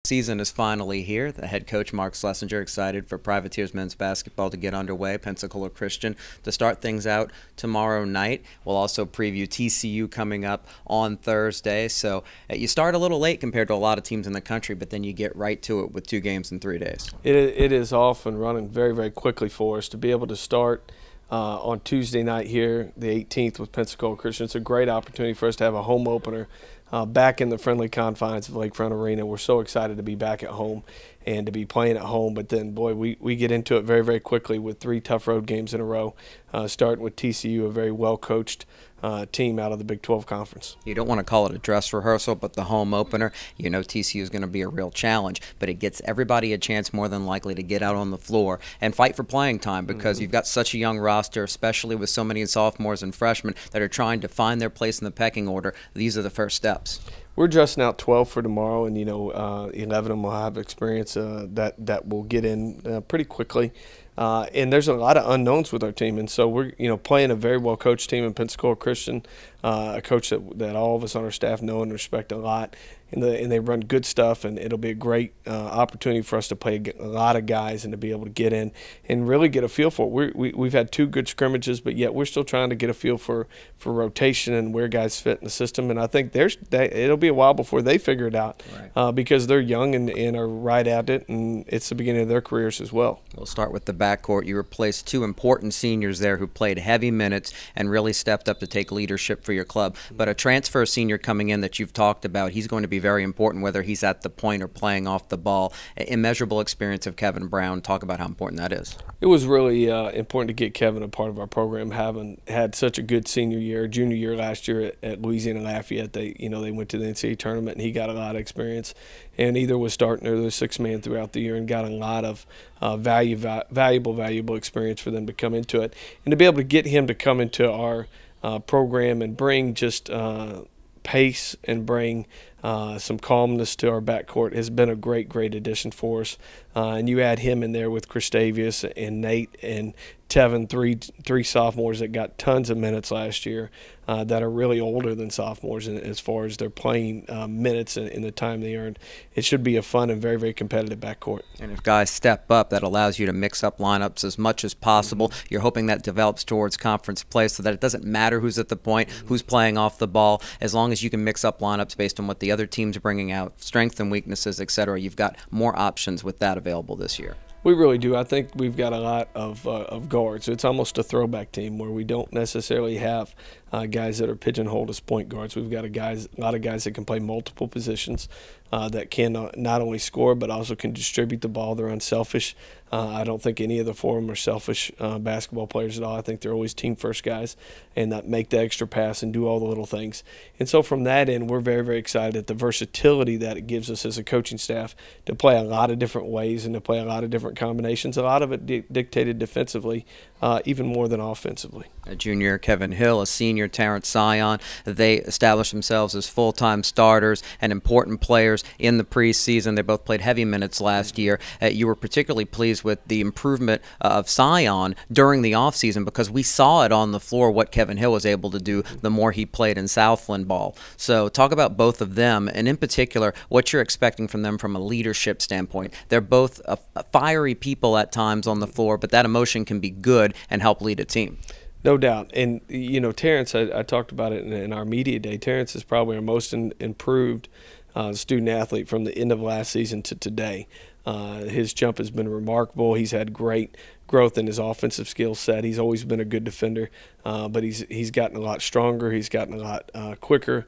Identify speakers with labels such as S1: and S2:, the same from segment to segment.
S1: Season is finally here. The head coach, Mark Slessinger, excited for Privateers men's basketball to get underway. Pensacola Christian to start things out tomorrow night. We'll also preview TCU coming up on Thursday. So you start a little late compared to a lot of teams in the country, but then you get right to it with 2 games in 3 days.
S2: It is off and running very, very quickly for us to be able to start on Tuesday night here, the 18th, with Pensacola Christian. It's a great opportunity for us to have a home opener back in the friendly confines of Lakefront Arena. We're so excited to be back at home and to be playing at home. But then, boy, we get into it very, very quickly with 3 tough road games in a row, starting with TCU, a very well-coached team out of the Big 12 Conference.
S1: You don't want to call it a dress rehearsal, but the home opener, you know TCU is going to be a real challenge, but it gets everybody a chance more than likely to get out on the floor and fight for playing time because you've got such a young roster, especially with so many sophomores and freshmen that are trying to find their place in the pecking order. These are the first steps.
S2: We're adjusting out 12 for tomorrow, and 11 of them will have experience that will get in pretty quickly. And there's a lot of unknowns with our team, and so we're playing a very well coached team in Pensacola Christian, a coach that all of us on our staff know and respect a lot, and they run good stuff, and it'll be a great opportunity for us to play a lot of guys and to be able to get in and really get a feel for it. We've had 2 good scrimmages, but yet we're still trying to get a feel for rotation and where guys fit in the system, and I think it'll be a while before they figure it out, right, because they're young and are right at it, and it's the beginning of their careers as well.
S1: We'll start with the backcourt. You replaced 2 important seniors there who played heavy minutes and really stepped up to take leadership for your club. But a transfer senior coming in that you've talked about, he's going to be very important whether he's at the point or playing off the ball. Immeasurable experience of Kevin Brown. Talk about how important that is.
S2: It was really important to get Kevin a part of our program, having had such a good junior year last year at Louisiana Lafayette. They went to the NCAA tournament, and he got a lot of experience, and either was starting or the 6th man throughout the year, and got a lot of valuable experience for them to come into it, and to be able to get him to come into our program and bring just pace and bring some calmness to our backcourt has been a great addition for us. And you add him in there with Christavius and Nate and Tevin, three sophomores that got tons of minutes last year that are really older than sophomores as far as their playing minutes and the time they earned. It should be a fun and very competitive backcourt.
S1: And if guys step up, that allows you to mix up lineups as much as possible. You're hoping that develops towards conference play so that it doesn't matter who's at the point, who's playing off the ball. As long as you can mix up lineups based on what the other teams are bringing out, strengths and weaknesses, etc., you've got more options with that available this year.
S2: We really do. I think we've got a lot of guards. It's almost a throwback team where we don't necessarily have guys that are pigeonholed as point guards. We've got a lot of guys that can play multiple positions, that can not only score but also can distribute the ball. They're unselfish. I don't think any of the 4 of them are selfish basketball players at all. I think they're always team-first guys and that make the extra pass and do all the little things. And so from that end, we're very excited at the versatility that it gives us as a coaching staff to play a lot of different ways and to play a lot of different combinations, a lot of it dictated defensively, even more than offensively.
S1: A junior, Kevin Hill, a senior, Terrence Sion. They established themselves as full-time starters and important players in the preseason. They both played heavy minutes last year. You were particularly pleased with the improvement of Sion during the offseason because we saw it on the floor what Kevin Hill was able to do the more he played in Southland ball. So talk about both of them, and in particular what you're expecting from them from a leadership standpoint. They're both fiery people at times on the floor, but that emotion can be good and help lead a team.
S2: No doubt. And, Terrence, I talked about it in our media day. Terrence is probably our most improved student-athlete from the end of last season to today. His jump has been remarkable. He's had great growth in his offensive skill set. He's always been a good defender, but he's gotten a lot stronger. He's gotten a lot quicker,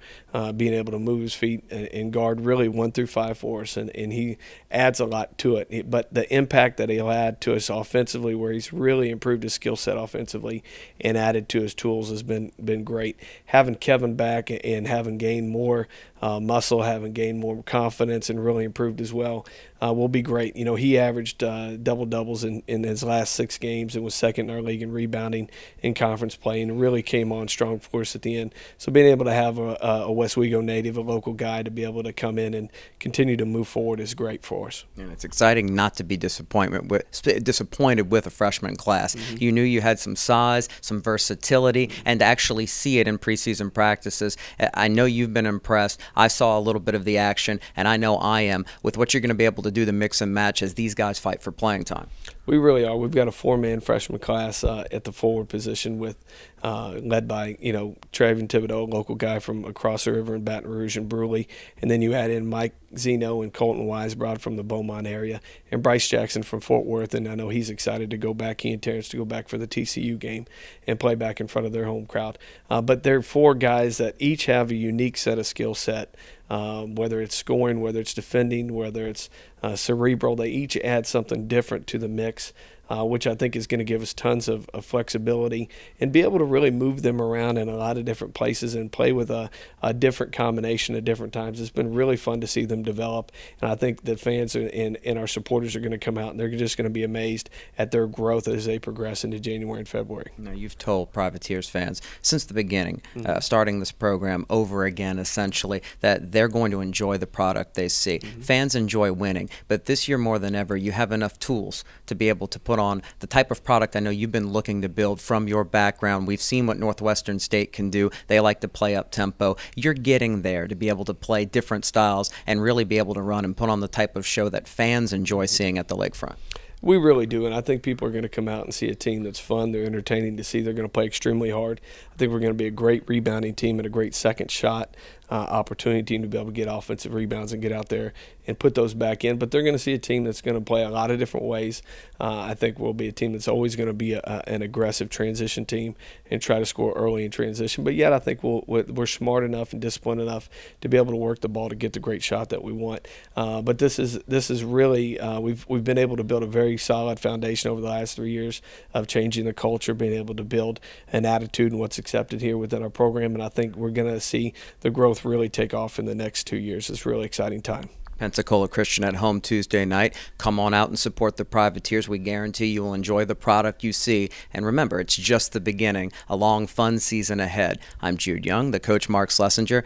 S2: being able to move his feet and guard really 1 through 5 for us, and he adds a lot to it. But the impact that he'll add to us offensively, where he's really improved his skill set offensively and added to his tools, has been great. Having Kevin back and having gained more muscle, having gained more confidence and really improved as well, will be great. He averaged double-doubles in his last last 6 games and was second in our league in rebounding in conference play, and really came on strong for us at the end. So being able to have a Westwego native, a local guy, to be able to come in and continue to move forward is great for us.
S1: And it's exciting not to be disappointed with a freshman class. You knew you had some size, some versatility, and to actually see it in preseason practices. I know you've been impressed. I saw a little bit of the action, and I know I am, with what you're going to be able to do to mix and match as these guys fight for playing time.
S2: We really are. We've got a 4-man freshman class at the forward position, with led by Travion Thibodeau, a local guy from across the river in Baton Rouge and Bruley, and then you add in Mike Zeno and Colton Weisbrod from the Beaumont area, and Bryce Jackson from Fort Worth, and I know he's excited to go back, he and Terrence, to go back for the TCU game and play back in front of their home crowd. But they're 4 guys that each have a unique set of skill set, whether it's scoring, whether it's defending, whether it's cerebral. They each add something different to the mix, which I think is going to give us tons of flexibility and be able to really move them around in a lot of different places and play with a different combination at different times. It's been really fun to see them develop, and I think the fans and our supporters are going to come out and they're just going to be amazed at their growth as they progress into January and February.
S1: Now, you've told Privateers fans since the beginning, starting this program over again essentially, that they're going to enjoy the product they see. Fans enjoy winning, but this year more than ever, you have enough tools to be able to put on the type of product I know you've been looking to build from your background. We've seen what Northwestern State can do. They like to play up tempo. You're getting there to be able to play different styles and really be able to run and put on the type of show that fans enjoy seeing at the lakefront.
S2: We really do, and I think people are going to come out and see a team that's fun, they're entertaining to see, they're going to play extremely hard. I think we're going to be a great rebounding team and a great second shot opportunity team to be able to get offensive rebounds and get out there and put those back in. But they're going to see a team that's going to play a lot of different ways. I think we'll be a team that's always going to be an aggressive transition team and try to score early in transition. But yet I think we're smart enough and disciplined enough to be able to work the ball to get the great shot that we want. But this is really we've been able to build a very solid foundation over the last 3 years of changing the culture, being able to build an attitude and what's accepted here within our program. And I think we're going to see the growth really take off in the next 2 years. It's a really exciting time.
S1: Pensacola Christian at home Tuesday night. Come on out and support the Privateers. We guarantee you will enjoy the product you see. And remember, it's just the beginning. A long, fun season ahead. I'm Jude Young, the coach Mark Slessinger.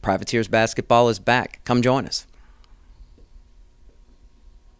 S1: Privateers basketball is back. Come join us.